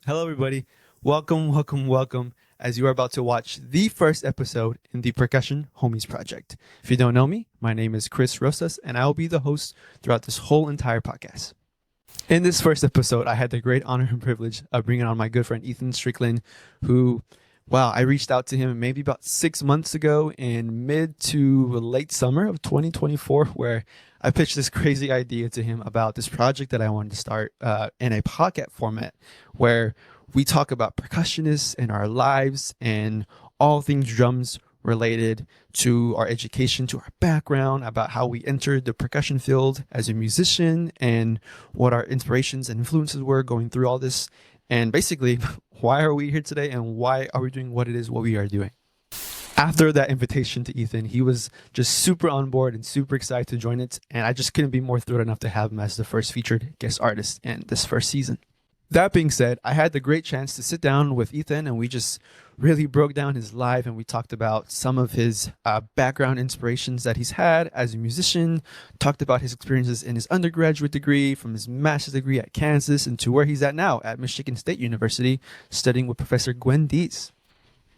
Hello, everybody. Welcome, welcome, welcome, as you are about to watch the first episode in the Percussion Homies Project. If you don't know me, my name is Chris Rosas, and I will be the host throughout this whole entire podcast. In this first episode, I had the great honor and privilege of bringing on my good friend Ethan Strickland, who, wow, I reached out to him maybe about 6 months ago in mid to late summer of 2024, where I pitched this crazy idea to him about this project that I wanted to start in a podcast format where we talk about percussionists and our lives and all things drums related to our education, to our background, about how we entered the percussion field as a musician and what our inspirations and influences were going through all this. And basically, why are we here today and why are we doing what it is, what we are doing? After that invitation to Ethan, he was just super on board and super excited to join it. And I just couldn't be more thrilled enough to have him as the first featured guest artist in this first season. That being said, I had the great chance to sit down with Ethan and we just really broke down his life and we talked about some of his background inspirations that he's had as a musician, talked about his experiences in his undergraduate degree, from his master's degree at Kansas, and to where he's at now at Michigan State University, studying with Professor Gwen Dees.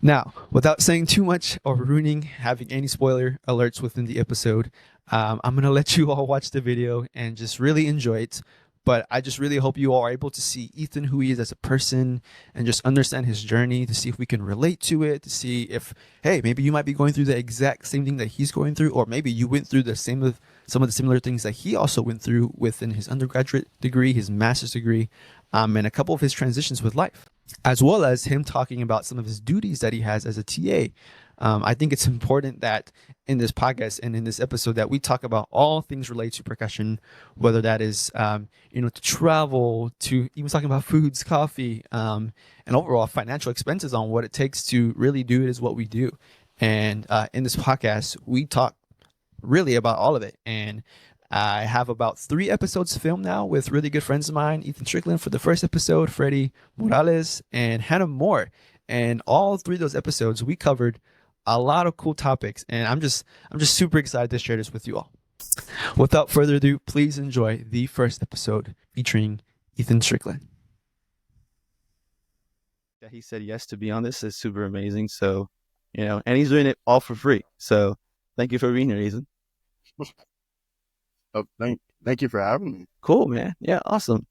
Now, without saying too much or ruining, having any spoiler alerts within the episode, I'm going to let you all watch the video and just really enjoy it. But I just really hope you all are able to see Ethan, who he is as a person, and just understand his journey, to see if we can relate to it, to see if, hey, maybe you might be going through the exact same thing that he's going through, or maybe you went through some of the similar things that he also went through within his undergraduate degree, his master's degree, and a couple of his transitions with life, as well as him talking about some of his duties that he has as a TA. I think it's important that in this podcast and in this episode that we talk about all things related to percussion, whether that is, to travel, to even talking about foods, coffee, and overall financial expenses on what it takes to really do it is what we do. And in this podcast, we talk really about all of it. And I have about 3 episodes filmed now with really good friends of mine, Ethan Strickland for the first episode, Freddie Morales, and Hannah Moore. And all 3 of those episodes, we covered a lot of cool topics, and I'm just super excited to share this with you all. Without further ado, please enjoy the first episode featuring Ethan Strickland. That he said yes to be on this is super amazing. So, and he's doing it all for free. So, thank you for being here, Ethan. Oh, thank you for having me. Cool, man. Yeah, awesome.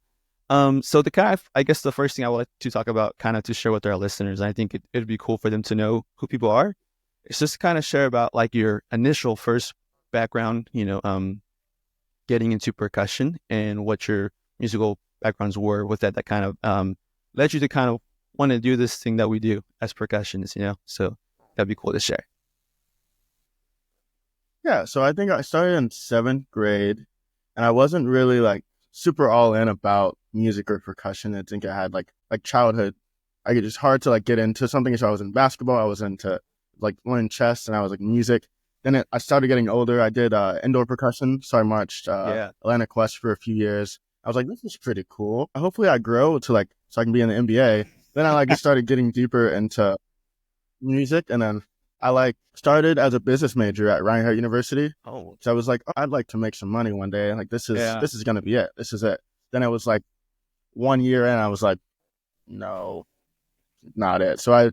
So I guess the first thing I would like to talk about, kind of to share with our listeners, I think it'd be cool for them to know who people are. It's just kind of share about like your initial first background, getting into percussion and what your musical backgrounds were with that kind of led you to kind of want to do this thing that we do as percussionists, so that'd be cool to share. Yeah, so I think I started in 7th grade and I wasn't really like super all in about music or percussion. I think I had like childhood. I get just hard to like get into something. So I was in basketball, I was into like learning chess, and I was like music. Then I started getting older. I did indoor percussion. So I marched Atlantic West for a few years. I was like, this is pretty cool. Hopefully I grow to like, so I can be in the NBA. Then I like started getting deeper into music. And then I like started as a business major at Reinhardt University. Oh, so I was like, I'd like to make some money one day. Like this is going to be it. This is it. Then it was like 1 year in, I was like, no, not it. So I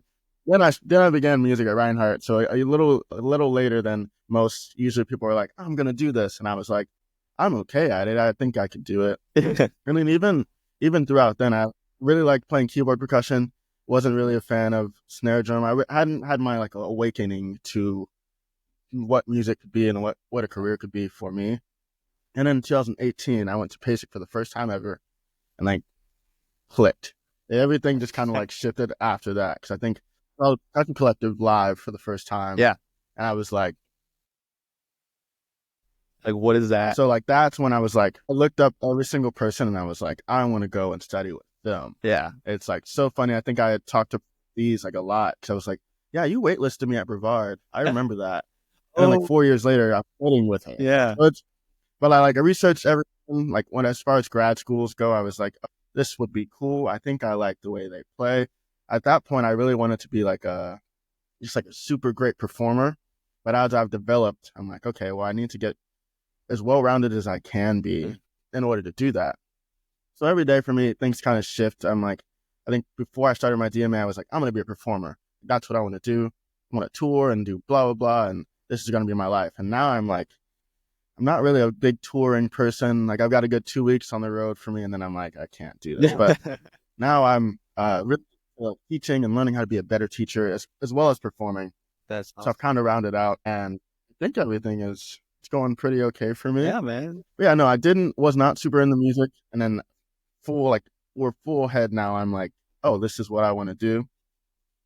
began music at Reinhardt. So a little later than most. Usually people are like, I'm going to do this. And I was like, I'm okay at it. I think I could do it. I mean, even throughout then, I really liked playing keyboard percussion. Wasn't really a fan of snare drum. I hadn't had my like awakening to what music could be and what a career could be for me. And in 2018, I went to PASIC for the first time ever and like clicked. Everything just kind of like shifted after that. Cause I think Percussion Collective live for the first time. Yeah. And I was like, what is that? So like, that's when I was like, I looked up every single person and I was like, I want to go and study with them. Yeah. It's like so funny. I think I had talked to these like a lot. Cause I was like, yeah, you waitlisted me at Brevard. I remember that. And then like 4 years later, I'm studying with her. Yeah. But I researched everything. Like as far as grad schools go, I was like, oh, this would be cool. I think I like the way they play. At that point, I really wanted to be like just like a super great performer. But as I've developed, I'm like, okay, well, I need to get as well-rounded as I can be in order to do that. So every day for me, things kind of shift. I'm like, I think before I started my DMA, I was like, I'm going to be a performer. That's what I want to do. I want to tour and do blah, blah, blah. And this is going to be my life. And now I'm like, I'm not really a big touring person. Like I've got a good 2 weeks on the road for me. And then I'm like, I can't do this. But now I'm really teaching and learning how to be a better teacher as well as performing. That's awesome. So I've kind of rounded out, and I think everything it's going pretty okay for me. Yeah, man. But yeah, no, was not super into music. And then we're full head now. I'm like, oh, this is what I want to do.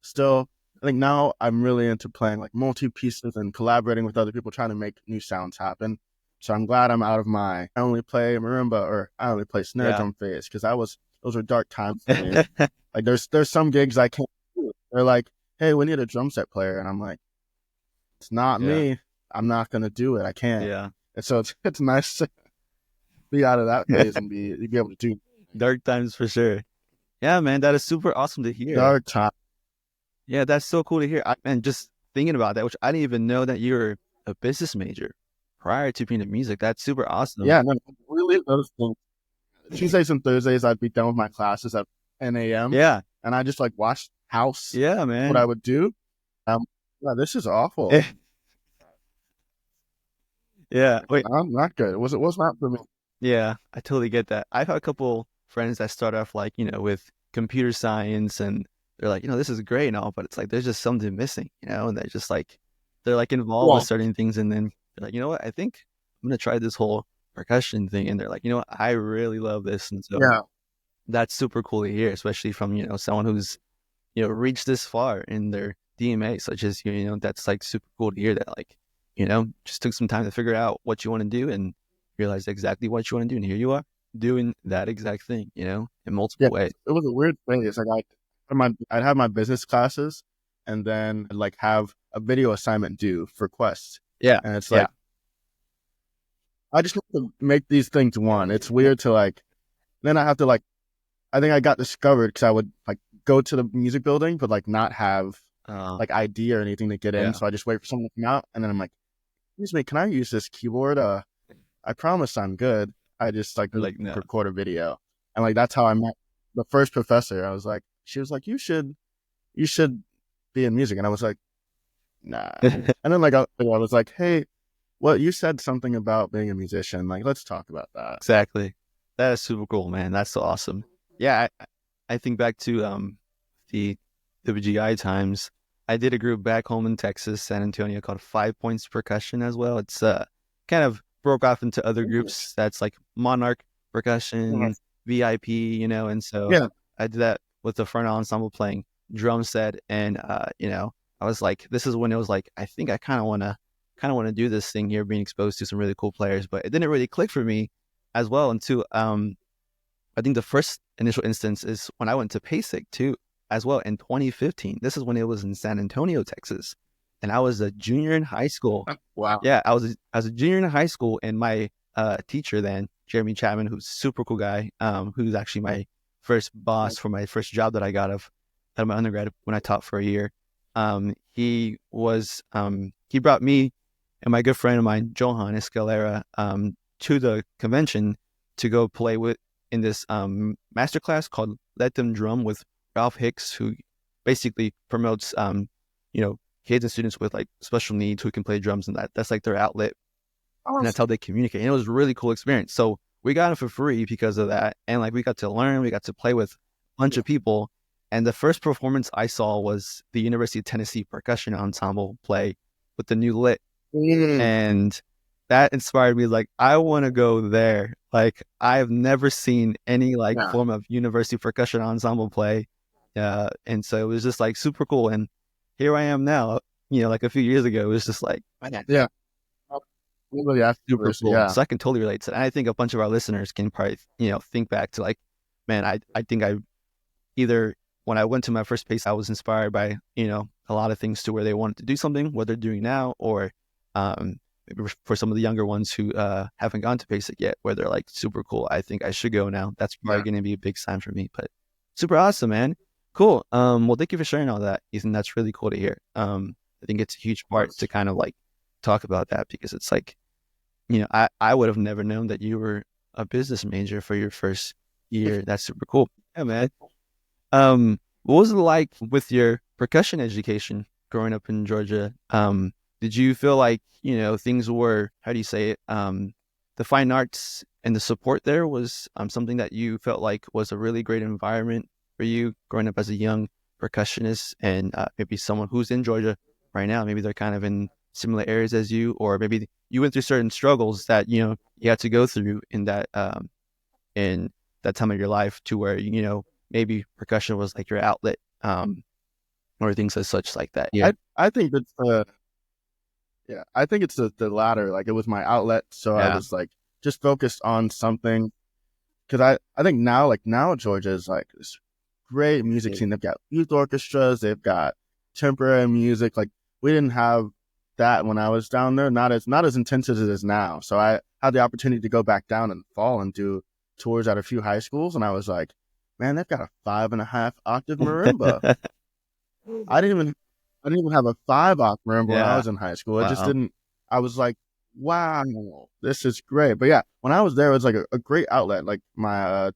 Still, I think now I'm really into playing like multi-pieces and collaborating with other people, trying to make new sounds happen. So I'm glad I'm out of I only play marimba or I only play snare drum phase, because those were dark times for me. Like there's some gigs I can't do. They're like, hey, we need a drum set player. And I'm like, it's not me. I'm not going to do it. I can't. Yeah. And so it's nice to be out of that phase and be able to do dark times for sure. Yeah, man, that is super awesome to hear. Dark time. Yeah, that's so cool to hear. And just thinking about that, which I didn't even know that you're a business major prior to being in music. That's super awesome. Yeah, no, really those things. Tuesdays and Thursdays, I'd be done with my classes at 10 a.m. Yeah. And I just like watch house. Yeah, man. What I would do. Yeah, this is awful. Yeah. Wait. I'm not good. It was not for me. Yeah, I totally get that. I've had a couple friends that start off like, with computer science, and they're like, this is great and all, but it's like there's just something missing, and they're just like they're like involved with certain things, and then they're like, you know what, I think I'm gonna try this whole percussion thing, and they're like, you know what, I really love this. And so that's super cool to hear, especially from someone who's reached this far in their DMA, such as that's like super cool to hear that, like just took some time to figure out what you want to do and realize exactly what you want to do, and here you are doing that exact thing, in multiple ways. It was a weird thing. It's like I'd have my business classes, and then I'd like have a video assignment due for Quest. Yeah. And it's like, I just have to make these things one. It's weird to like, then I have to like, I think I got discovered because I would like go to the music building, but like not have like ID or anything to get in. So I just wait for someone to come out, and then I'm like, excuse me, can I use this keyboard? I promise I'm good. I just like no. Record a video. And like, that's how I met the first professor. She was like, you should be in music. And I was like, nah. And then like, I was like, hey, well, you said something about being a musician. Like, let's talk about that. Exactly. That is super cool, man. That's so awesome. Yeah. I think back to the WGI times. I did a group back home in Texas, San Antonio, called 5 Points Percussion as well. It's kind of broke off into other groups. That's like Monarch Percussion, VIP, and so I did that with the front ensemble playing drum set, and I was like, this is when it was like, I think I kind of want to do this thing here, being exposed to some really cool players, but it didn't really click for me as well until I think the first initial instance is when I went to PASIC too as well in 2015. This is when it was in San Antonio, Texas. And I was a junior in high school. Wow. Yeah, I was a junior in high school, and my teacher then, Jeremy Chapman, who's a super cool guy, who's actually my first boss for my first job that I got out of my undergrad when I taught for a year. He brought me and my good friend of mine, Johan Escalera, to the convention to go play in this masterclass called Let Them Drum with Ralph Hicks, who basically promotes kids and students with like special needs who can play drums, and that's like their outlet. And that's how they communicate. And it was a really cool experience. So we got it for free because of that. And like, we got to learn, we got to play with a bunch of people. And the first performance I saw was the University of Tennessee Percussion Ensemble play with the new lit. And that inspired me. Like, I want to go there. Like, I've never seen any form of university percussion ensemble play. And so it was just like super cool. And here I am now, like a few years ago, it was just like, yeah, super cool. So I can totally relate to that. And I think a bunch of our listeners can probably, think back to like, man, I think I either when I went to my first PACE, I was inspired by, a lot of things to where they wanted to do something, what they're doing now, or maybe for some of the younger ones who haven't gone to PACE yet, where they're like, super cool, I think I should go now. That's probably going to be a big sign for me, but super awesome, man. Cool. Well, thank you for sharing all that, Ethan. That's really cool to hear. I think it's a huge part to kind of like talk about that, because it's like, I would have never known that you were a business major for your first year. That's super cool. Yeah, man. What was it like with your percussion education growing up in Georgia? Did you feel like, things were, how do you say it? The fine arts and the support there was something that you felt like was a really great environment for you growing up as a young percussionist, and maybe someone who's in Georgia right now, maybe they're kind of in similar areas as you, or maybe you went through certain struggles that, you had to go through in that time of your life to where, maybe percussion was like your outlet, or things as such like that. Yeah. I think it's I think it's the latter. Like, it was my outlet, so I was like just focused on something. Because I think now Georgia is like this great music scene. They've got youth orchestras, they've got temporary music. Like, we didn't have that when I was down there, not as intense as it is now. So I had the opportunity to go back down in fall and do tours at a few high schools, and I was like, man, they've got a 5.5 octave marimba. I didn't even have a 5 octave marimba when I was in high school. It just didn't. I was like, wow, this is great. But yeah, when I was there, it was like a great outlet. Like, my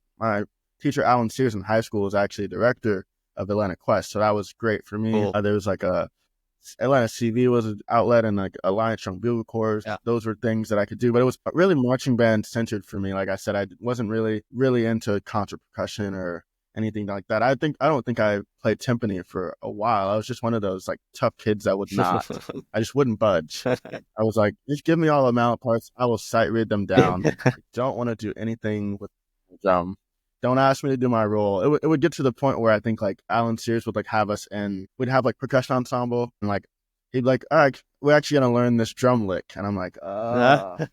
teacher, Alan Sears, in high school was actually director of Atlantic Quest, so that was great for me. Cool. There was like Atlanta CV was an outlet, and like Alliance Strong Bugle Corps. Yeah. Those were things that I could do, but it was really marching band centered for me. Like I said, I wasn't really into concert percussion or anything like that. I don't think I played timpani for a while. I was just one of those like tough kids that would not. I just wouldn't budge. I was like, just give me all the mallet parts. I will sight read them down. I don't want to do anything with drum. Don't ask me to do my role. It would get to the point where I think like Alan Sears would like have us in. We'd have like percussion ensemble, and like he'd be like, all right, we're actually gonna learn this drum lick, and I'm like, I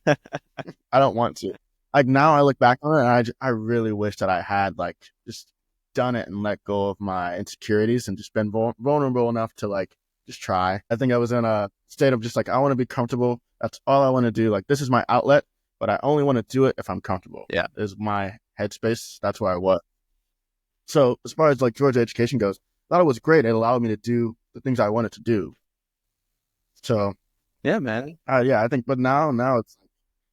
don't want to. Like, now I look back on it, and I really wish that I had like just done it and let go of my insecurities and just been vulnerable enough to like just try. I think I was in a state of just like, I want to be comfortable. That's all I want to do. Like, this is my outlet, but I only want to do it if I'm comfortable. Yeah, is my headspace. That's where I was. So as far as like Georgia education goes, I thought it was great. It allowed me to do the things I wanted to do. So yeah, man. I think, but now it's like,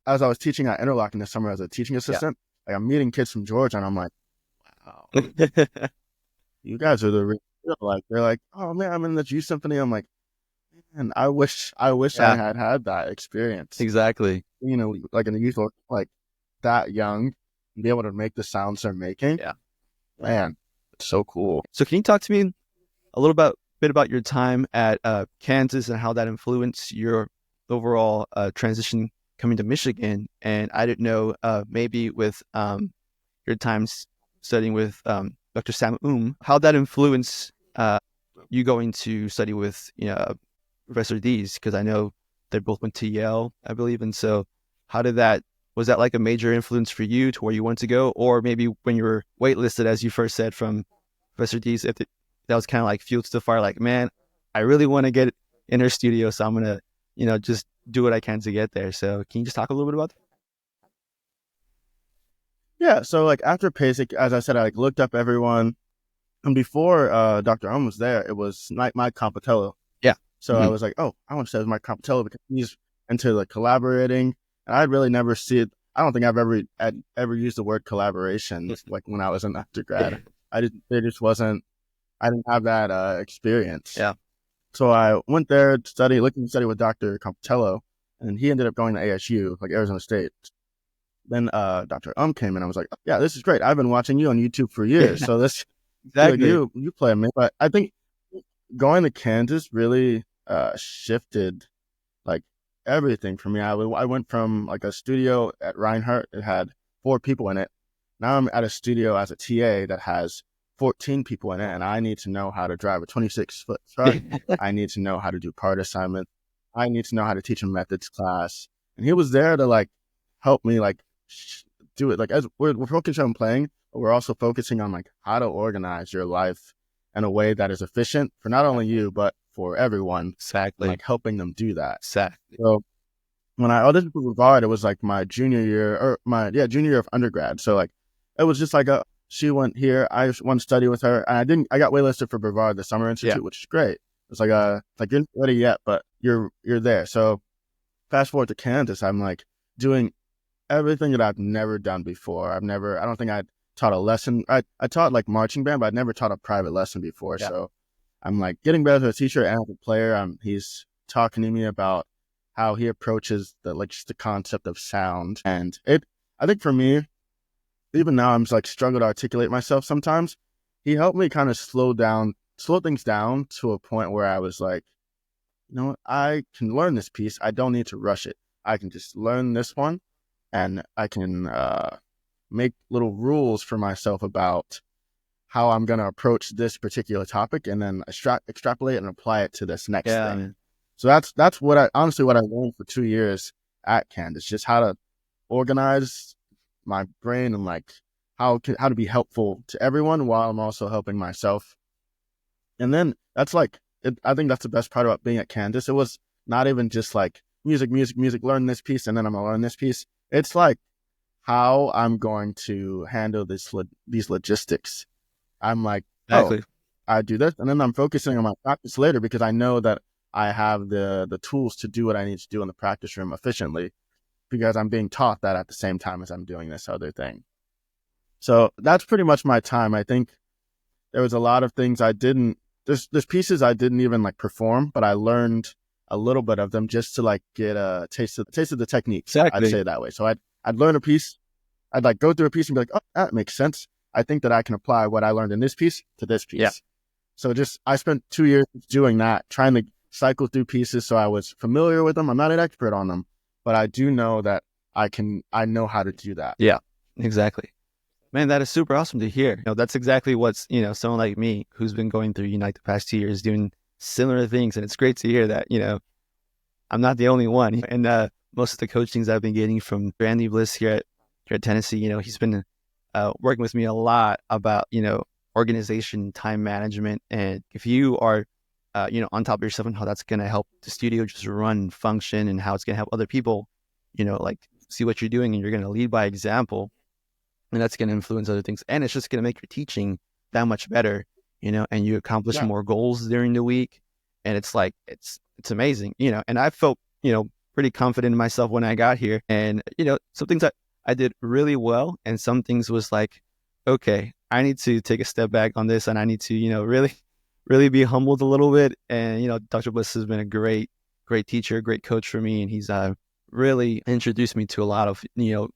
as I was teaching at Interlochen this summer as a teaching assistant, like, I'm meeting kids from Georgia, and I'm like, wow, you guys are the real. Like, they're like, oh man, I'm in the G Symphony. I'm like, man, I wish I had that experience. Exactly. Like in the youth, like that young, and be able to make the sounds they're making. Yeah, man, it's so cool. So can you talk to me a little bit about your time at Kansas and how that influenced your overall transition coming to Michigan? And I didn't know, maybe with your time studying with Dr. Sam, how that influenced you going to study with Professor Dees, because I know they both went to Yale, I believe. And so was that like a major influence for you to where you wanted to go? Or maybe when you were waitlisted, as you first said, from Professor Dees, that was kind of like fuel to the fire, like, man, I really want to get in her studio, so I'm going to, just do what I can to get there. So can you just talk a little bit about that? Yeah, so like after PASIC, as I said, I like looked up everyone. And before Dr. was there, it was Mike Compitello. Yeah. So I was like, oh, I want to say it was Mike Compitello because he's into like collaborating. And I'd really never see it. I don't think I've ever used the word collaboration like when I was an undergrad. I didn't have that experience. Yeah. So I went there to looking to study with Dr. Compitello, and he ended up going to ASU, like Arizona State. Then Dr. came in. I was like, yeah, this is great. I've been watching you on YouTube for years. So this, exactly. Like, you play me. But I think going to Kansas really shifted like everything for me. I went from like a studio at Reinhardt. It had 4 people in it. Now I'm at a studio as a TA that has 14 people in it, and I need to know how to drive a 26-foot truck. I need to know how to do part assignments. I need to know how to teach a methods class. And he was there to like help me like do it. Like, as we're focusing on playing, but we're also focusing on like how to organize your life in a way that is efficient for not only you, but for everyone. Exactly. Like helping them do that. Exactly. So when I auditioned for Brevard, it was like my junior year of undergrad. So like, it was just like she went here, I just went to study with her, and I got waitlisted for Brevard, the Summer Institute, which is great. It's like you're not ready yet, but you're there. So fast forward to Kansas, I'm like doing everything that I've never done before. I don't think I'd taught a lesson. I taught like marching band, but I'd never taught a private lesson before. Yeah. So I'm like getting better as a teacher and as a player. He's talking to me about how he approaches just the concept of sound. And I think for me, even now I'm just like struggle to articulate myself sometimes. He helped me kind of slow things down to a point where I was like, you know what, I can learn this piece. I don't need to rush it. I can just learn this one, and I can make little rules for myself about how I'm going to approach this particular topic, and then extrapolate and apply it to this next thing. Man. So that's what I learned for 2 years at Candace, just how to organize my brain and like how to be helpful to everyone while I'm also helping myself. And then that's like, I think that's the best part about being at Candace. It was not even just like music, learn this piece, and then I'm going to learn this piece. It's like how I'm going to handle these logistics. I'm like, exactly. I do this, and then I'm focusing on my practice later because I know that I have the tools to do what I need to do in the practice room efficiently because I'm being taught that at the same time as I'm doing this other thing. So that's pretty much my time. I think there was a lot of things there's pieces I didn't even like perform, but I learned a little bit of them just to like get a taste of the technique. Exactly. I'd say it that way. So I'd learn a piece. I'd like go through a piece and be like, oh, that makes sense. I think that I can apply what I learned in this piece to this piece. Yeah. So I spent 2 years doing that, trying to cycle through pieces so I was familiar with them. I'm not an expert on them, but I do know that I know how to do that. Yeah, exactly. Man, that is super awesome to hear. That's exactly what's, someone like me who's been going through Unite the past 2 years doing similar things. And it's great to hear that, I'm not the only one. And most of the coachings I've been getting from Randy Bliss here at Tennessee, he's been working with me a lot about, organization, time management. And if you are, on top of yourself and how that's going to help the studio just run, function, and how it's going to help other people, like see what you're doing, and you're going to lead by example. And that's going to influence other things. And it's just going to make your teaching that much better, and you accomplish more goals during the week. And it's like, it's amazing, and I felt, pretty confident in myself when I got here. And, some things I did really well. And some things was like, okay, I need to take a step back on this. And I need to, really, really be humbled a little bit. And, Dr. Bliss has been a great teacher, great coach for me. And he's really introduced me to a lot of,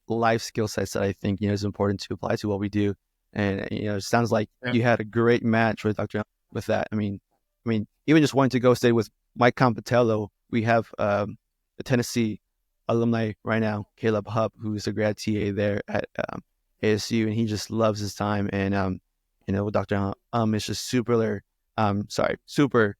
life skill sets that I think, is important to apply to what we do. And, it sounds like you had a great match with Dr. with that. I mean, even just wanting to go stay with Mike Compitello, we have a Tennessee alumni right now, Caleb Hupp, who's a grad TA there at ASU, and he just loves his time. And, with Dr. It's just super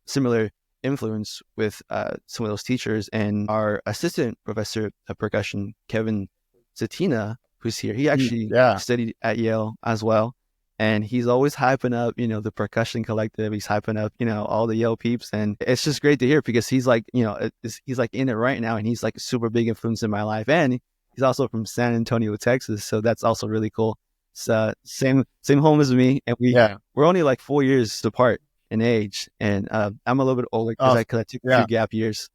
similar influence with some of those teachers. And our assistant professor of percussion, Kevin Zatina, who's here, he actually studied at Yale as well. And he's always hyping up, the percussion collective. He's hyping up, all the Yale peeps. And it's just great to hear because he's like, he's like in it right now. And he's like a super big influence in my life. And he's also from San Antonio, Texas. So that's also really cool. So same home as me. And we're only like 4 years apart in age. And I'm a little bit older because I took a few gap years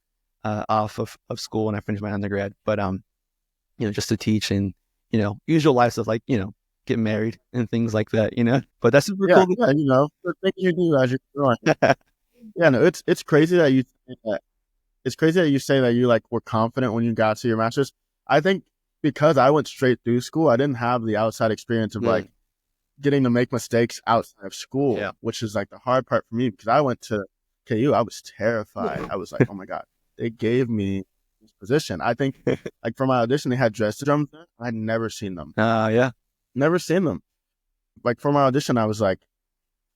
off of school when I finished my undergrad. But, just to teach and, usual life stuff like, get married and things like that, but that's super cool. Yeah, the things you do as you're growing. It's crazy that you say that. It's crazy that you say that you like were confident when you got to your master's. I think because I went straight through school, I didn't have the outside experience of like getting to make mistakes outside of school, which is like the hard part for me because I went to KU. I was terrified. I was like, oh my God, they gave me this position. I think like for my audition, they had dress drums there. I'd never seen them. Never seen them. Like for my audition, I was like,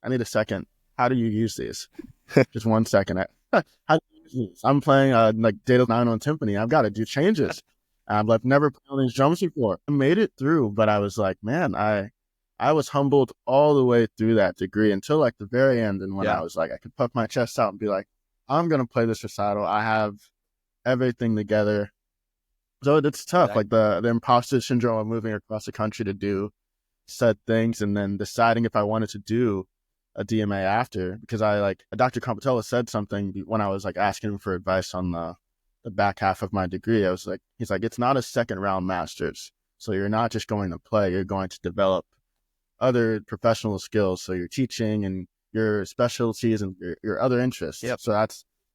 I need a second. How do you use these? Just 1 second. How do you use these? I'm playing like Data 9 on timpani. I've got to do changes. I've like never played on these drums before. I made it through, but I was like, man, I was humbled all the way through that degree until like the very end. And when I was like, I could puff my chest out and be like, I'm going to play this recital. I have everything together. So it's tough, like the imposter syndrome of moving across the country to do said things and then deciding if I wanted to do a DMA after, because Dr. Compitello said something when I was like asking him for advice on the back half of my degree. I was like, he's like, it's not a second round master's. So you're not just going to play, you're going to develop other professional skills. So your teaching and your specialties and your other interests. Yep. So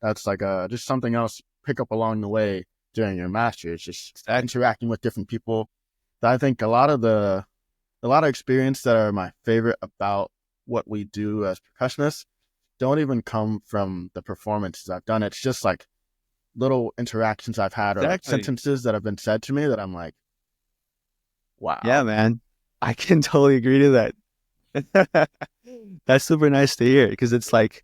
that's like just something else pick up along the way during your master's, just interacting with different people. I think a lot of experience that are my favorite about what we do as percussionists don't even come from the performances I've done. It's just like little interactions I've had or like sentences that have been said to me that I'm like, wow. Yeah, man. I can totally agree to that. That's super nice to hear, because it's like,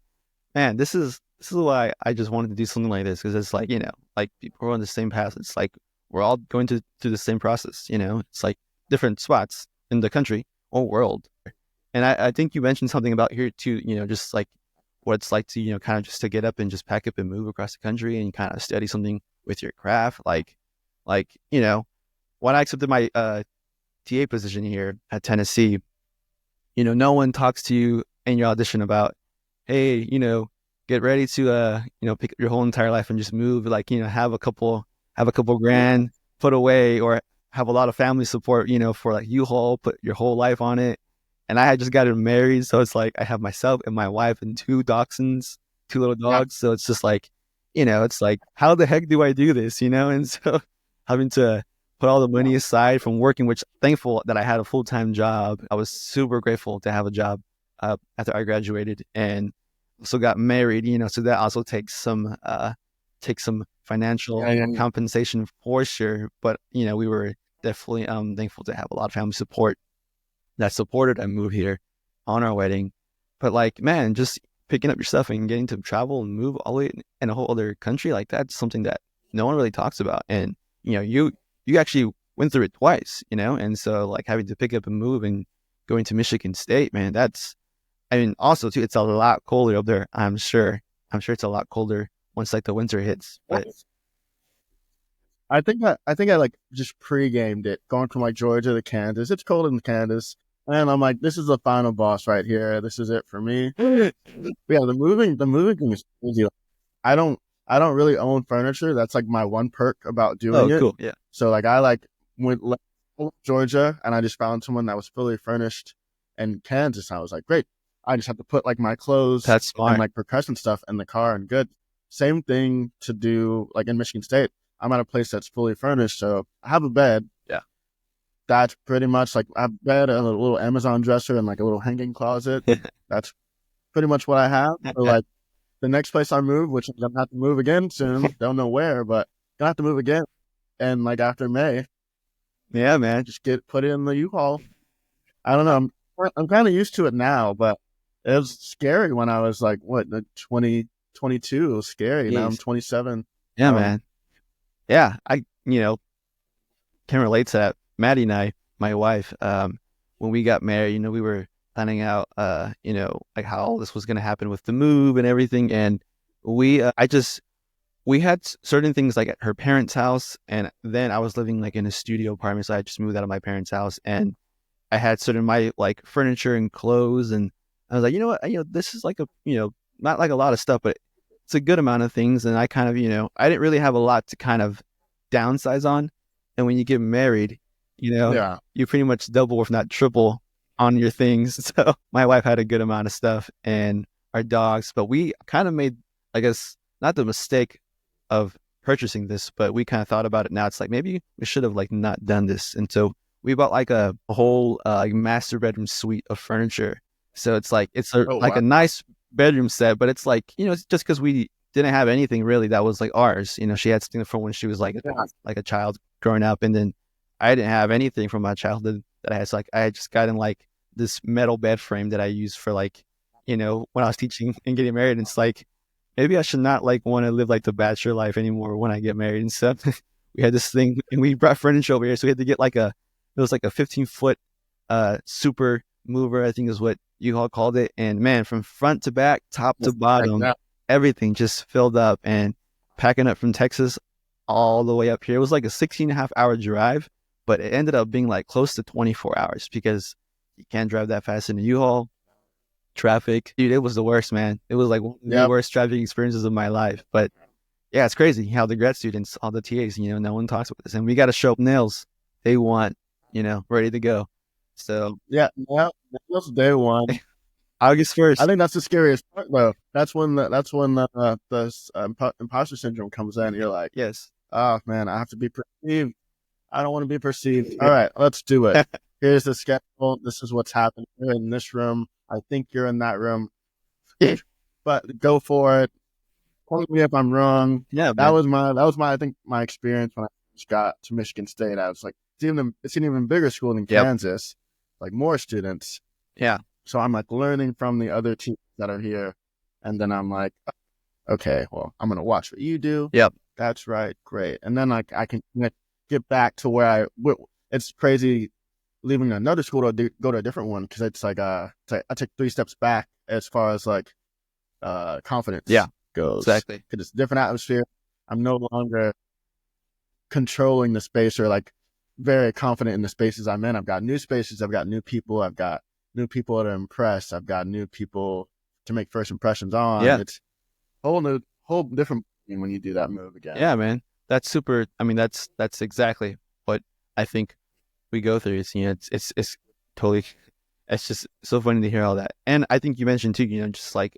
man, this is why I just wanted to do something like this, because it's like, like people are on the same path. It's like we're all going through the same process, It's like different spots in the country or world. And I think you mentioned something about here too, just like what it's like to, kind of just to get up and just pack up and move across the country and kind of study something with your craft. Like, when I accepted my TA position here at Tennessee, no one talks to you in your audition about, hey, get ready to, pick up your whole entire life and just move, like, have a couple grand put away, or have a lot of family support, for like U-Haul, put your whole life on it. And I had just gotten married. So it's like, I have myself and my wife and 2 dachshunds, 2 little dogs. Yeah. So it's just like, it's like, how the heck do I do this? And so having to put all the money aside from working, which thankful that I had a full-time job. I was super grateful to have a job after I graduated, and also got married, so that also takes some financial compensation for sure. But, we were definitely thankful to have a lot of family support that supported a move here on our wedding. But like, man, just picking up your stuff and getting to travel and move all the way in a whole other country, like that's something that no one really talks about. And, you actually went through it twice, and so like having to pick up and move and going to Michigan State, man, also too, it's a lot colder up there. I'm sure it's a lot colder once like the winter hits. But I think I like just pre-gamed it, going from like Georgia to Kansas. It's cold in Kansas, and I'm like, this is the final boss right here. This is it for me. But yeah, the moving thing is crazy. I don't really own furniture. That's like my one perk about doing it. Cool. Yeah. So like I went to Georgia, and I just found someone that was fully furnished in Kansas. I was like, great. I just have to put like my clothes and like percussion stuff in the car and good. Same thing to do like in Michigan State. I'm at a place that's fully furnished, so I have a bed. Yeah. That's pretty much like I have a bed, a little Amazon dresser, and like a little hanging closet. That's pretty much what I have. So like the next place I move, which I'm gonna have to move again soon. Don't know where, but gonna have to move again. And like after May. Yeah, man. Just put it in the U-Haul. I don't know. I'm kind of used to it now, but it was scary when I was like, 22. It was scary. Jeez. Now I'm 27. Yeah, man. Yeah, I, can relate to that. Maddie and I, my wife, when we got married, we were planning out, like how all this was going to happen with the move and everything. And we had certain things like at her parents' house. And then I was living like in a studio apartment. So I just moved out of my parents' house, and I had certain my like furniture and clothes. And I was like, you know what, this is like not like a lot of stuff, but it's a good amount of things. And I kind of, I didn't really have a lot to kind of downsize on. And when you get married, you pretty much double, if not triple, on your things. So my wife had a good amount of stuff and our dogs, but we kind of made, I guess, not the mistake of purchasing this, but we kind of thought about it now. It's like, maybe we should have like not done this. And so we bought like a whole like master bedroom suite of furniture. So it's like, a nice bedroom set, but it's like, it's just because we didn't have anything really that was like ours. She had something from when she was like a child growing up, and then I didn't have anything from my childhood that I had. So like I had just gotten like this metal bed frame that I used for like, when I was teaching and getting married. And it's like, maybe I should not like want to live like the bachelor life anymore when I get married and stuff. We had this thing, and we brought furniture over here, so we had to get like it was like a 15-foot super mover, I think is what you all called it. And man, from front to back, top to bottom, everything just filled up. And packing up from Texas all the way up here, it was like a 16.5-hour drive, but it ended up being like close to 24 hours because you can't drive that fast in a U-Haul. Traffic, dude, it was the worst, man. It was like one of the worst traffic experiences of my life. But yeah, it's crazy how the grad students, all the TAs, no one talks about this, and we got to show up nails day one, ready to go. So yeah, that was day one. August 1st. I think that's the scariest part, though. That's when the imposter syndrome comes in. You're like, yes. oh man, I have to be perceived. I don't want to be perceived. All right, let's do it. Here's the schedule. This is what's happening. You're in this room. I think you're in that room. But go for it. Point me if I'm wrong. Yeah, that was my I think my experience when I first got to Michigan State. I was like, it's an even bigger school than Kansas, like more students. Yeah. So I'm like learning from the other teams that are here, and then I'm like, okay, well, I'm gonna watch what you do. Yep. That's right, great. And then like I can get back to where it's crazy leaving another school to go to a different one, because it's like I take 3 steps back as far as like confidence goes. Exactly. Because it's a different atmosphere. I'm no longer controlling the space or like very confident in the spaces I'm in. I've got new spaces. I've got new people. I've got new people to impress. I've got new people to make first impressions on. Yeah. It's whole different thing when you do that move again. Yeah, man. That's super. I mean, that's exactly what I think we go through. It's, you know, it's totally, it's just so funny to hear all that. And I think you mentioned too, you know, just like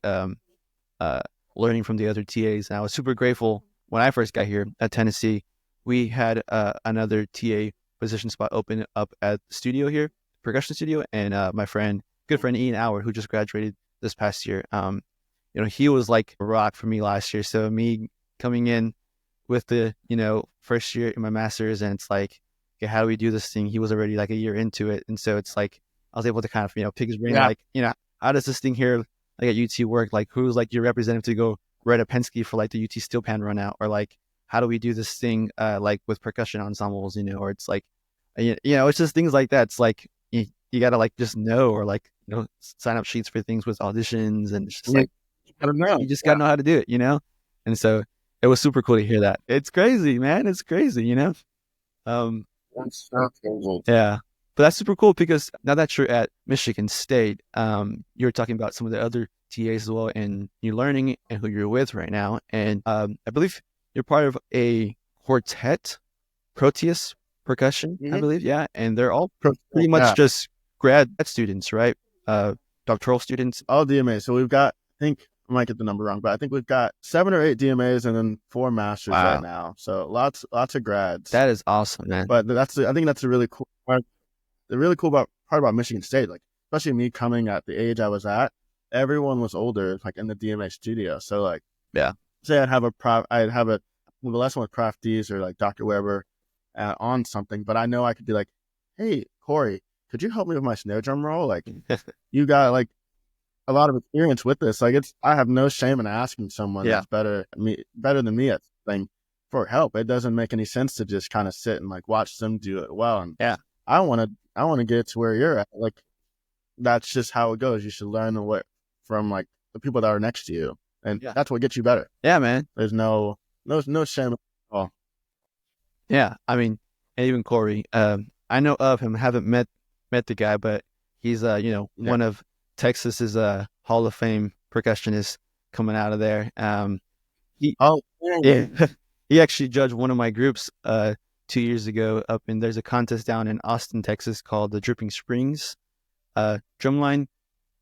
learning from the other TAs. And I was super grateful when I first got here at Tennessee. We had another TA position spot open up at the studio here, percussion studio, and my good friend Ian Auer, who just graduated this past year. You know, he was like a rock for me last year. So me coming in with the, you know, first year in my master's, and it's like, okay, how do we do this thing? He was already like a year into it, and so it's like I was able to kind of, you know, pick his brain, like, you know, how does this thing here like at UT work? Like, who's like your representative to go write a Penske for like the UT steel pan run out, or like, how do we do this thing like with percussion ensembles, you know, or it's like, you know, it's just things like that. It's like you gotta like just know, or like, you know, sign up sheets for things with auditions, and it's just like, I don't know. You just gotta know how to do it, you know? And so it was super cool to hear that. It's crazy, man. It's crazy, you know? That's so cool. Yeah. But that's super cool, because now that you're at Michigan State, you're talking about some of the other TAs as well, and you're learning and who you're with right now. And I believe you're part of a quartet, Proteus Percussion, I believe. Yeah. And they're all pretty much just grad students, right? Doctoral students. All DMAs. So we've got, I think, I might get the number wrong, but I think we've got 7 or 8 DMAs and then 4 masters right now. So lots of grads. That is awesome, man. But I think that's a really cool part. The really cool part about Michigan State, like especially me coming at the age I was at, everyone was older, like in the DMA studio. So like, say I'd have a lesson with Prof D's or like Dr. Weber on something, but I know I could be like, hey, Corey, could you help me with my snare drum roll? Like, you got like a lot of experience with this. Like, I have no shame in asking someone that's better than me at something for help. It doesn't make any sense to just kind of sit and like watch them do it well. And I want to get to where you're at. Like, that's just how it goes. You should learn from like the people that are next to you, and that's what gets you better. Yeah, man. There's no shame at all. Yeah, I mean, and even Corey, I know of him. Haven't met the guy, but he's you know, one of Texas's Hall of Fame percussionists coming out of there. He actually judged one of my groups 2 years ago there's a contest down in Austin, Texas called the Dripping Springs drumline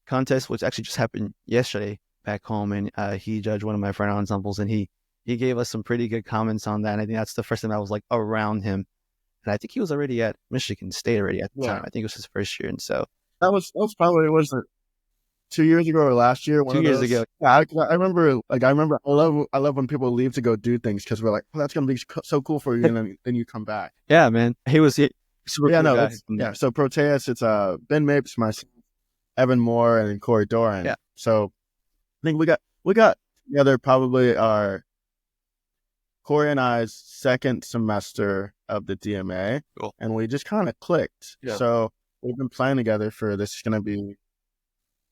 contest, which actually just happened yesterday back home, and he judged one of my friend ensembles, and he gave us some pretty good comments on that. And I think that's the first time I was like around him, and I think he was already at Michigan State already at the time. I think it was his first year, and so that was probably 2 years ago or last year. 2 years ago. Yeah, I remember. I love when people leave to go do things, because we're like, oh, that's gonna be so cool for you, and then you come back. Yeah, man. He was super cool guy. So Proteus, it's Ben Mapes, myself, Evan Moore, and Corey Doran. Yeah. So I think we got together probably Corey and I's second semester of the DMA, and we just kind of clicked. Yeah. So we've been playing together for this is going to be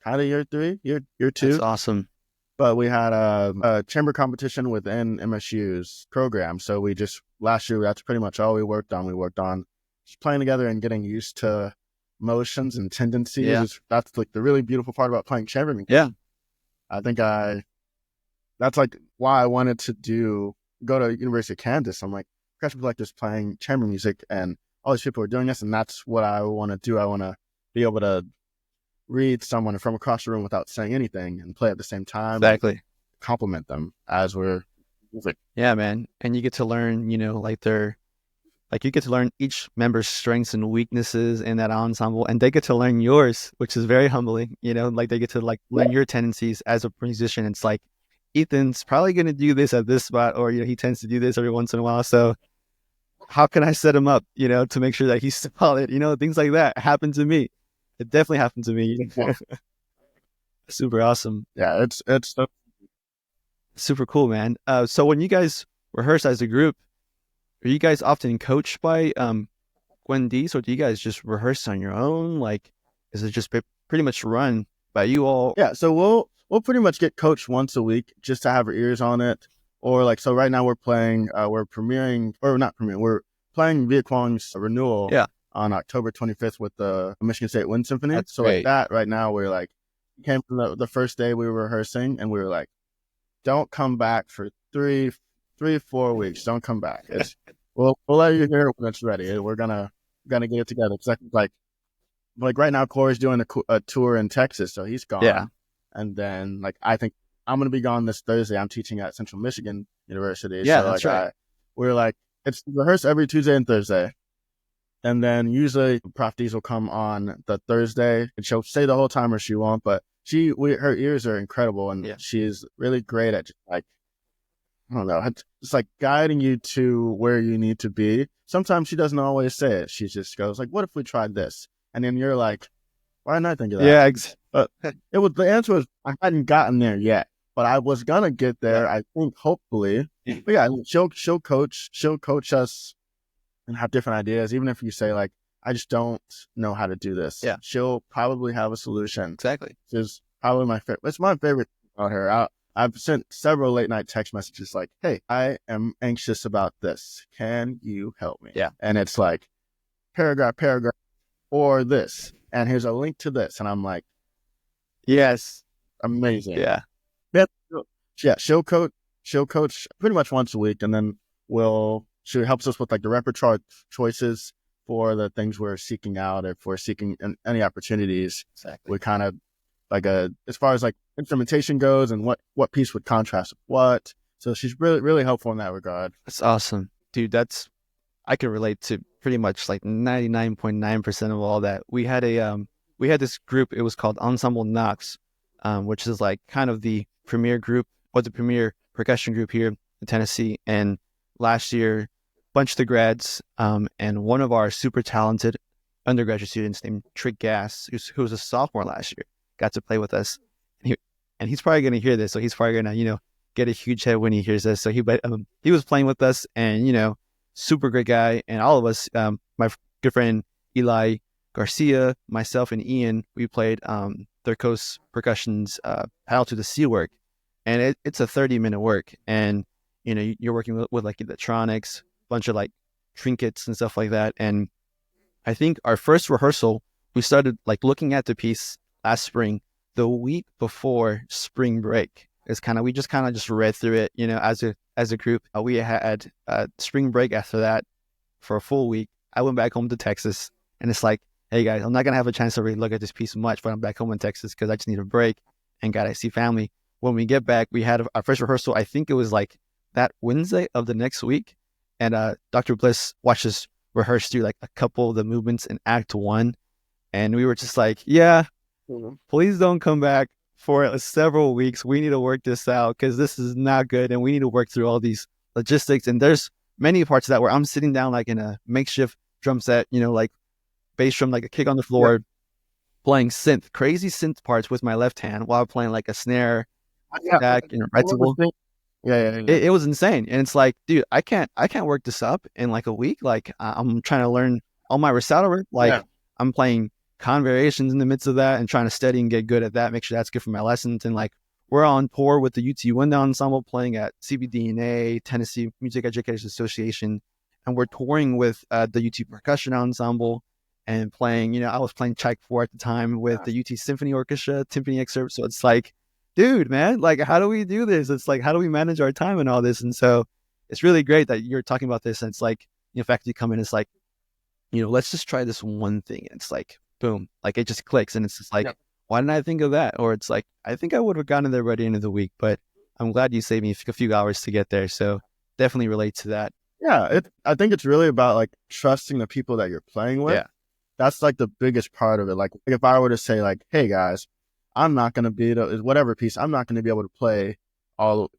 kind of year 3, year 2. That's awesome. But we had a chamber competition within MSU's program. So last year, that's pretty much all we worked on. We worked on just playing together and getting used to motions and tendencies. Yeah. That's like the really beautiful part about playing chamber music. Yeah. I think that's like why I wanted to go to University of Kansas. I'm like, percussion collectors playing chamber music, and all these people are doing this, and that's what I want to do. I want to be able to read someone from across the room without saying anything and play at the same time. Exactly. Compliment them as we're music. Yeah, man. And you get to learn, you get to learn each member's strengths and weaknesses in that ensemble, and they get to learn yours, which is very humbling. They get to learn your tendencies as a musician. It's like, Ethan's probably going to do this at this spot, or he tends to do this every once in a while. So how can I set him up, to make sure that he's solid? Things like that happen to me. It definitely happened to me. Super awesome. Yeah, it's super cool, man. So when you guys rehearse as a group, are you guys often coached by Gwen Dees, or do you guys just rehearse on your own? Like, is it just pretty much run by you all? Yeah, so we'll pretty much get coached once a week just to have our ears on it. Or so right now we're playing, we're playing Viet Quang's renewal on October 25th with the Michigan State Wind Symphony. That's so great. Like that right now, we're came from the first day we were rehearsing, and we were like, don't come back for 4 weeks. Don't come back. We'll let you hear it when it's ready. We're gonna get it together. It's like right now, Corey's doing a tour in Texas, so he's gone. Yeah. And then I think I'm gonna be gone this Thursday. I'm teaching at Central Michigan University. Yeah, so that's right. We're it's rehearse every Tuesday and Thursday, and then usually Prof Dees will come on the Thursday, and she'll stay the whole time, or she won't. But her ears are incredible, and she's really great at just I don't know, it's guiding you to where you need to be. Sometimes she doesn't always say it. She just goes what if we tried this? And then you're like, why didn't I think of that? Yeah, the answer was I hadn't gotten there yet, but I was gonna get there. I think hopefully. But yeah, she'll coach us and have different ideas. Even if you say I just don't know how to do this. Yeah, she'll probably have a solution. Exactly. She's probably my favorite. It's my favorite about her. I've sent several late night text messages hey, I am anxious about this. Can you help me? Yeah. And it's paragraph, or this. And here's a link to this. And I'm like, yes. Amazing. Yeah. Yeah. She'll coach pretty much once a week. And then she helps us with the repertoire choices for the things we're seeking out. If we're seeking any opportunities, exactly. We kind of as far as instrumentation goes and what piece would contrast with what. So she's really, really helpful in that regard. That's awesome, dude. I can relate to pretty much 99.9% of all that. We had this group. It was called Ensemble Knox, which is kind of the premier group or the premier percussion group here in Tennessee. And last year, a bunch of the grads, and one of our super talented undergraduate students named Trick Gass, who was a sophomore last year, got to play with us. And he's probably going to hear this, so he's probably going to, get a huge head when he hears this. So he was playing with us, and, super great guy. And all of us, my good friend Eli Garcia, myself, and Ian, we played Third Coast Percussion's Paddle to the Sea work. And it's a 30-minute work. And, you're working with electronics, a bunch of trinkets and stuff like that. And I think our first rehearsal, we started looking at the piece last spring, the week before spring break. We just read through it, as a group. We had spring break after that for a full week. I went back home to Texas, and it's hey guys, I'm not gonna have a chance to really look at this piece much, but I'm back home in Texas because I just need a break and gotta see family. When we get back, we had our first rehearsal. I think it was that Wednesday of the next week, and Dr. Bliss watched us rehearse through a couple of the movements in Act 1, and we were just yeah. Please don't come back for several weeks. We need to work this out because this is not good, and we need to work through all these logistics. And there's many parts of that where I'm sitting down in a makeshift drum set, bass drum, a kick on the floor, playing crazy synth parts with my left hand while playing a snare, stack, right cymbal. Yeah. It was insane, and it's dude, I can't work this up in a week. I'm trying to learn all my recital. I'm playing con variations in the midst of that and trying to study and get good at that, make sure that's good for my lessons. And we're on tour with the UT Wind Ensemble playing at CBDNA, Tennessee Music Education Association. And we're touring with the UT Percussion Ensemble and playing, I was playing Chike 4 at the time with the UT Symphony Orchestra, timpani excerpt. So it's dude, man, how do we do this? It's how do we manage our time and all this? And so it's really great that you're talking about this. And it's faculty come in, it's let's just try this one thing. And it's boom, like it just clicks, and it's just like, why didn't I think of that? Or it's like, I think I would have gotten there by the end of the week, but I'm glad you saved me a few hours to get there. So definitely relate to that. Yeah, I think it's really about like trusting the people that you're playing with. Yeah. That's like the biggest part of it. Like if I were to say like, hey guys, I'm not going to be whatever piece, I'm not going to be able to play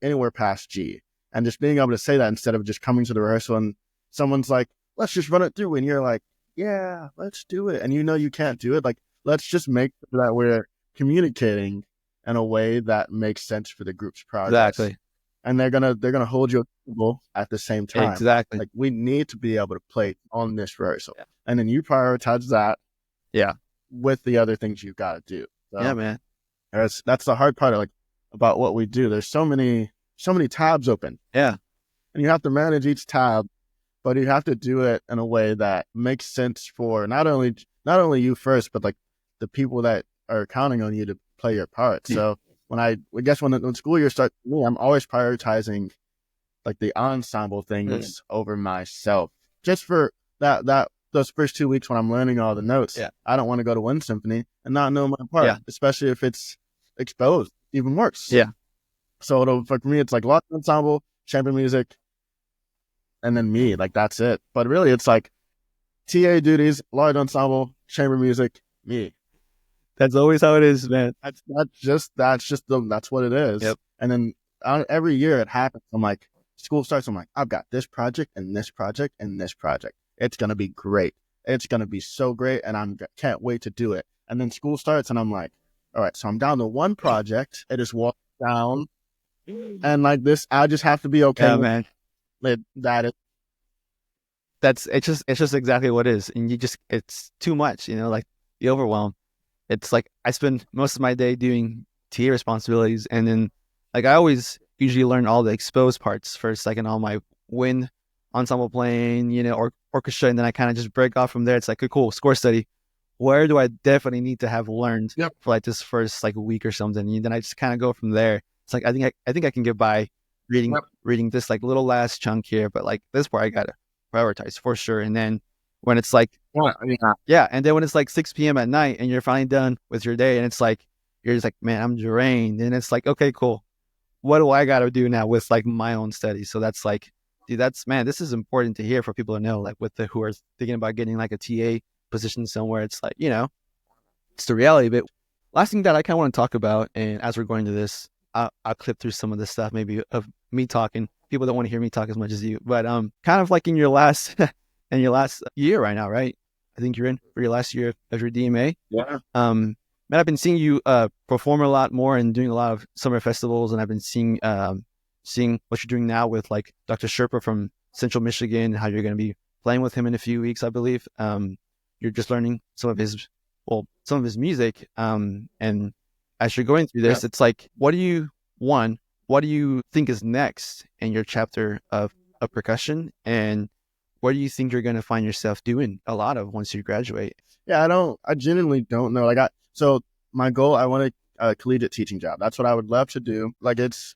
anywhere past G. And just being able to say that instead of just coming to the rehearsal and someone's like, let's just run it through. And you're like, yeah, let's do it. And you know you can't do it. Like, let's just make sure that we're communicating in a way that makes sense for the group's progress. Exactly. And they're gonna hold you accountable at the same time. Exactly. Like we need to be able to play on this rehearsal, and then you prioritize that. Yeah. With the other things you've got to do. So yeah, man. That's the hard part of, like, about what we do. There's so many tabs open. Yeah. And you have to manage each tab, but you have to do it in a way that makes sense for not only you first, but like the people that are counting on you to play your part. So when school year starts, I'm always prioritizing like the ensemble things over myself. Just for those first 2 weeks when I'm learning all the notes, I don't want to go to one symphony and not know my part, especially if it's exposed, even worse. Yeah. So for me, it's like large ensemble, chamber music, and then me. Like that's it. But really, it's like TA duties, large ensemble, chamber music, me. That's always how it is, man. That's what it is. Yep. And then every year it happens. I'm like, school starts. I'm like, I've got this project and this project and this project. It's gonna be great. It's gonna be so great, and I can't wait to do it. And then school starts, and I'm like, all right, so I'm down to one project. It just walks down, and like this, I just have to be okay. Yeah, man. It's just exactly what it is, and it's too much, like the overwhelm. It's like I spend most of my day doing TA responsibilities, and then like I always usually learn all the exposed parts first, like in all my wind ensemble playing, or orchestra, and then I kind of just break off from there. It's like, cool, score study. Where do I definitely need to have learned for like this first like week or something? And then I just kind of go from there. It's like I think I can get by reading this like little last chunk here, but like this part I gotta prioritize for sure. And then when it's like and then when it's like 6 p.m. at night and you're finally done with your day, and it's like you're just like, man, I'm drained, and it's like, okay, cool. What do I gotta do now with like my own study? So that's like, dude, this is important to hear for people to know, like who are thinking about getting like a TA position somewhere. It's like, it's the reality of it. Last thing that I kind of want to talk about, and as we're going to this, I'll clip through some of the stuff maybe of me talking. People don't want to hear me talk as much as you, but kind of like in your last year right now, right? I think you're in for your last year of your DMA. Yeah. Man, I've been seeing you perform a lot more and doing a lot of summer festivals, and I've been seeing what you're doing now with like Dr. Sherpa from Central Michigan, how you're going to be playing with him in a few weeks, I believe. You're just learning some of his music. And as you're going through this, it's like, what do you think is next in your chapter of percussion? And what do you think you're going to find yourself doing a lot of once you graduate? Yeah, I genuinely don't know. So my goal, I want a collegiate teaching job. That's what I would love to do. Like it's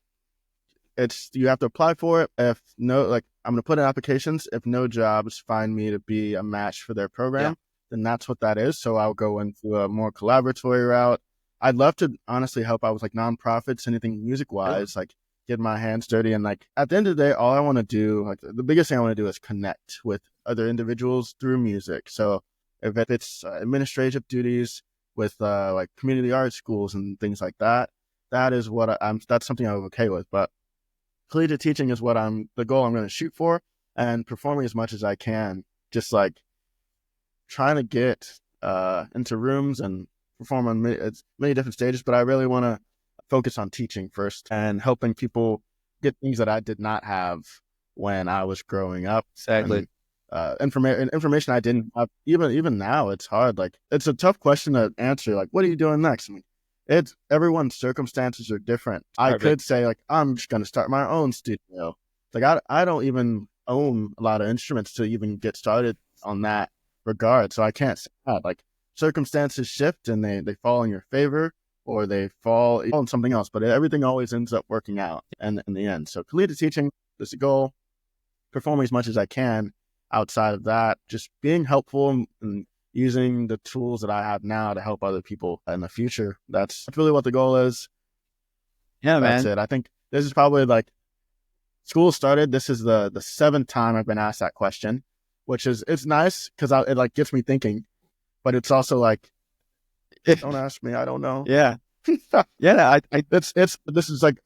you have to apply for it. If no, like I'm going to put in applications. If no jobs find me to be a match for their program, then that's what that is. So I'll go into a more collaboratory route. I'd love to honestly help out with like nonprofits, anything music wise, like get my hands dirty. And like at the end of the day, all I want to do, like the biggest thing I want to do is connect with other individuals through music. So if it's administrative duties with like community art schools and things like that, that is what that's something I'm okay with. But collegiate teaching is the goal I'm going to shoot for, and performing as much as I can, just like trying to get into rooms and perform on many different stages. But I really want to focus on teaching first and helping people get things that I did not have when I was growing up. Exactly. Information I didn't have. Even now, it's hard. Like it's a tough question to answer. Like, what are you doing next? I mean, everyone's circumstances are different. I could say like, I'm just going to start my own studio. Like I don't even own a lot of instruments to even get started on that regard. So I can't say that. Like circumstances shift and they fall in your favor, or they fall on something else, but everything always ends up working out in the end. So collegiate teaching is the goal, performing as much as I can. Outside of that, just being helpful and using the tools that I have now to help other people in the future. That's really what the goal is. Yeah, That's man. it. I think this is probably like school started. This is the 7th time I've been asked that question, which is, it's nice because it like gets me thinking, but it's also like, don't ask me, I don't know. Yeah. Yeah. This is like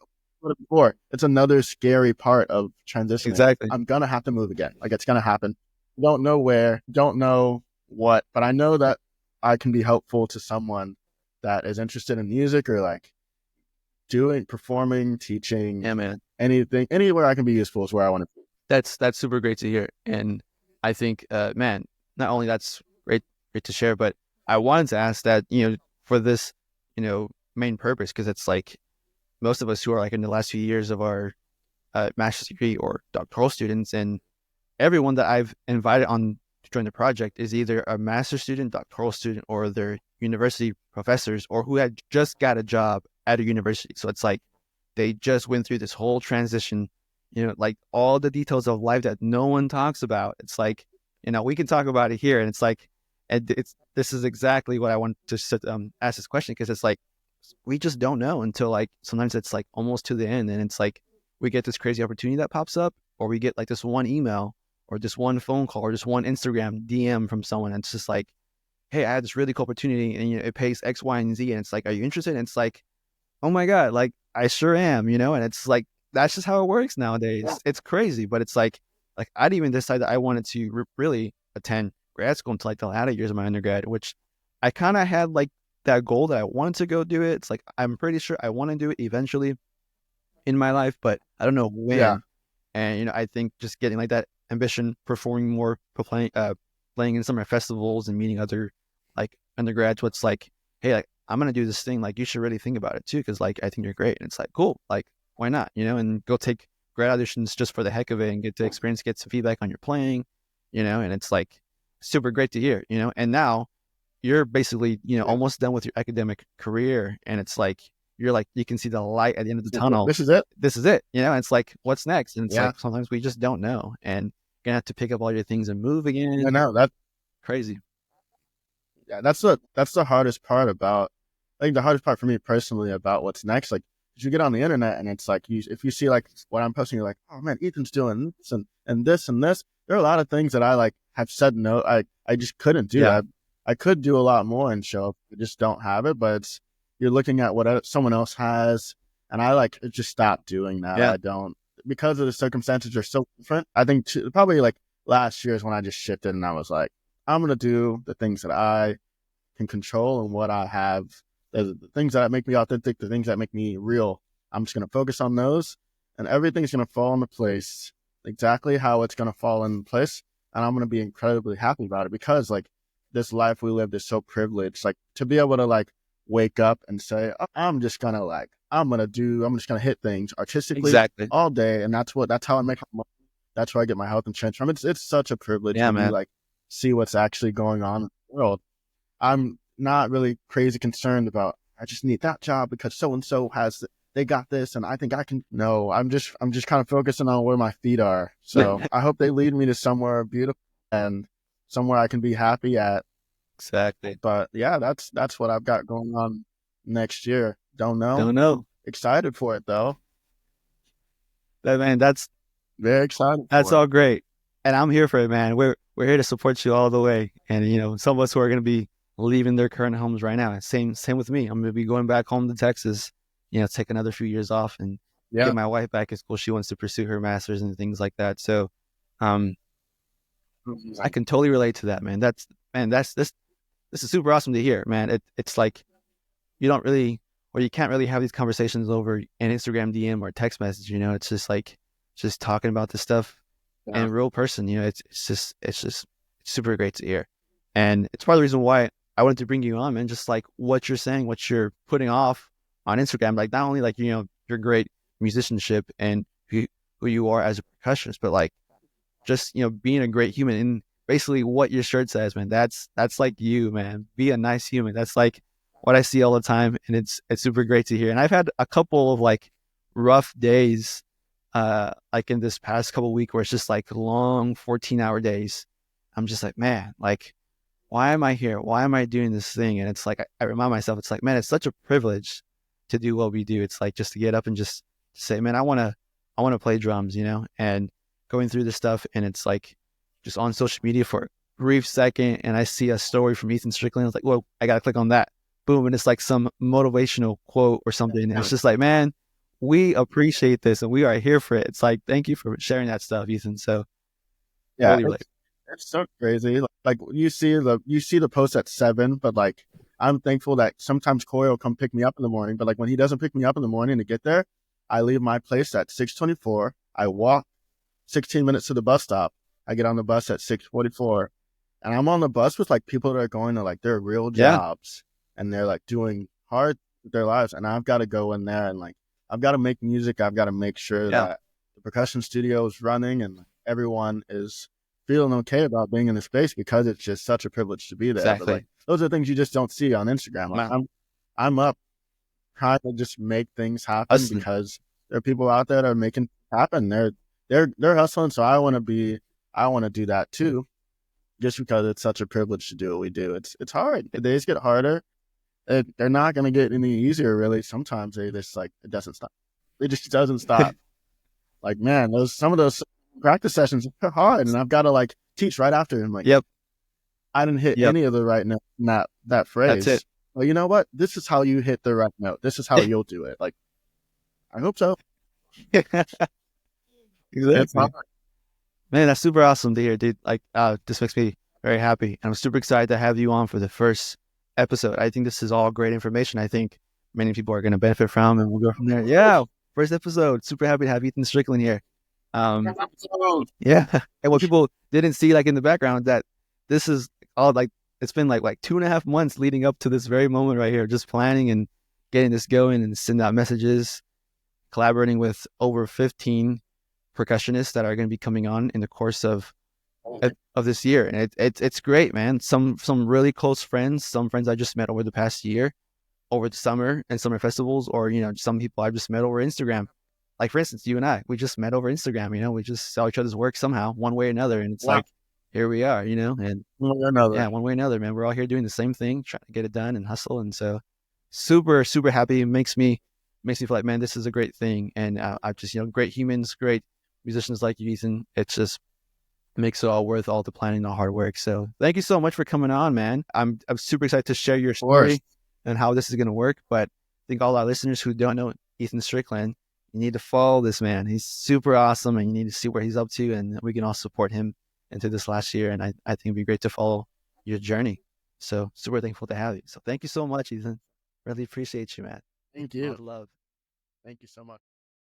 before. It's another scary part of transitioning. Exactly. I'm gonna have to move again. Like, it's gonna happen. Don't know where, don't know what, but I know that I can be helpful to someone that is interested in music or like performing, teaching. Yeah, man. Anything, anywhere I can be useful is where I want to be. That's super great to hear. And I think, man, not only that's great to share, but I wanted to ask that, for this, main purpose, because it's like most of us who are like in the last few years of our master's degree or doctoral students, and everyone that I've invited on to join the project is either a master's student, doctoral student, or they're university professors, or who had just got a job at a university. So it's like they just went through this whole transition, like all the details of life that no one talks about. It's like, we can talk about it here, and it's like, and this is exactly what I want to ask this question, because it's like, we just don't know until like sometimes it's like almost to the end, and it's like we get this crazy opportunity that pops up, or we get like this one email or this one phone call or this one Instagram DM from someone, and it's just like, hey, I had this really cool opportunity, and it pays X, Y, and Z, and it's like, are you interested? And it's like, oh my God, like I sure am, and it's like, that's just how it works nowadays. It's crazy, but it's like I didn't even decide that I wanted to really attend grad school until like the latter years of my undergrad, which I kind of had like that goal that I wanted to go do it. It's like, I'm pretty sure I want to do it eventually in my life, but I don't know when. Yeah. And, I think just getting like that ambition, performing more, playing in summer festivals and meeting other like undergraduates, like, hey, like, I'm going to do this thing. Like, you should really think about it too. Cause like, I think you're great. And it's like, cool. Like, why not, and go take grad auditions just for the heck of it and get to experience, get some feedback on your playing, and it's like super great to hear, and now you're basically, almost done with your academic career. And it's like, you're like, you can see the light at the end of the tunnel. This is it. And it's like, what's next? And it's Yeah. like, sometimes we just don't know, and you're gonna have to pick up all your things and move again. I know that's crazy. Yeah. That's the hardest part about, I think the hardest part for me personally about what's next. Like, you get on the internet and it's like, if you see like what I'm posting, you're like, oh man, Ethan's doing this and this and this. There are a lot of things that I like have said no, I just couldn't do. Yeah. I could do a lot more and show up. I just don't have it. But you're looking at what someone else has, and I like just stopped doing that. Yeah. I don't, because of the circumstances are so different. I think probably like last year is when I just shifted and I was like, I'm gonna do the things that I can control and what I have. The things that make me authentic, the things that make me real, I'm just going to focus on those, and everything's going to fall into place exactly how it's going to fall into place. And I'm going to be incredibly happy about it, because like this life we lived is so privileged. Like, to be able to like wake up and say, oh, I'm just going to hit things artistically Exactly. all day. And that's how I make my money. That's where I get my health insurance from. It's such a privilege to man. like see what's actually going on in the world. I'm not really crazy concerned about, I just need that job because so-and-so they got this and I think I can. No, I'm just kind of focusing on where my feet are. So I hope they lead me to somewhere beautiful and somewhere I can be happy at. Exactly. But yeah, that's what I've got going on next year. Don't know. Excited for it though. Man, that's very excited. That's all great. And I'm here for it, man. We're here to support you all the way. And, some of us who are going to be leaving their current homes right now. Same with me. I'm going to be going back home to Texas, take another few years off and get my wife back at school. She wants to pursue her master's and things like that. So, I can totally relate to that, man. This is super awesome to hear, man. It's like, you can't really have these conversations over an Instagram DM or text message, it's just like, just talking about this stuff in a real person, it's just super great to hear. And it's part of the reason why I wanted to bring you on, man. Just like what you're saying, what you're putting off on Instagram, like not only like, your great musicianship and who you are as a percussionist, but like just, being a great human. And basically what your shirt says, man, that's like you, man. Be a nice human. That's like what I see all the time. And it's super great to hear. And I've had a couple of like rough days, like in this past couple of weeks where it's just like long 14-hour days. I'm just like, man, like why am I here? Why am I doing this thing? And it's like, I remind myself, it's like, man, it's such a privilege to do what we do. It's like just to get up and just say, man, I want to play drums, you know, and going through this stuff. And it's like just on social media for a brief second. And I see a story from Ethan Strickland. I was like, well, I got to click on that. Boom. And it's like some motivational quote or something. And it's just like, man, we appreciate this and we are here for it. It's like, thank you for sharing that stuff, Ethan. So Yeah, totally it's so crazy. Like you see the post at 7, but like I'm thankful that sometimes Corey will come pick me up in the morning. But like when he doesn't pick me up in the morning to get there, I leave my place at 6:24. I walk 16 minutes to the bus stop. I get on the bus at 6:44, and I'm on the bus with like people that are going to like their real jobs, and they're like doing hard with their lives, and I've got to go in there and like I've got to make music. I've got to make sure that the percussion studio is running and everyone is feeling okay about being in the space, because it's just such a privilege to be there. Exactly. But like those are things you just don't see on Instagram. Like I'm up trying to just make things happen because there are people out there that are making it happen. They're hustling. So I want to do that too, just because it's such a privilege to do what we do. It's hard. The days get harder. They're not going to get any easier, really. Sometimes they just like, it doesn't stop. It just doesn't stop. Like, man, some of those practice sessions are hard, and I've got to like teach right after him. Like, I didn't hit any of the right note in that phrase. That's it. Well, you know what? This is how you hit the right note. This is how you'll do it. Like, I hope so. Exactly. Man, that's super awesome to hear, dude. Like, this makes me very happy. And I'm super excited to have you on for the first episode. I think this is all great information. I think many people are going to benefit from, and we'll go from there. Yeah, first episode. Super happy to have Ethan Strickland here. Yeah. And what people didn't see, like in the background, that this is all like, it's been like 2.5 months leading up to this very moment right here, just planning and getting this going and sending out messages, collaborating with over 15 percussionists that are going to be coming on in the course of this year. And it's great, man. Some really close friends, some friends I just met over the past year, over the summer and summer festivals, or, you know, some people I've just met over Instagram. Like, for instance, you and I, we just met over Instagram, you know, we just saw each other's work somehow, one way or another. And it's like, here we are, you know, and one way or another, man, we're all here doing the same thing, trying to get it done and hustle. And so super, super happy. It makes me feel like, man, this is a great thing. And I just, you know, great humans, great musicians like you, Ethan. It's just makes it all worth all the planning, the hard work. So thank you so much for coming on, man. I'm super excited to share your story and how this is going to work. But I think all our listeners who don't know Ethan Strickland, you need to follow this man. He's super awesome, and you need to see where he's up to, and we can all support him into this last year. And I think it'd be great to follow your journey. So super thankful to have you. So thank you so much, Ethan. Really appreciate you, man. Thank you. Love. Thank you so much.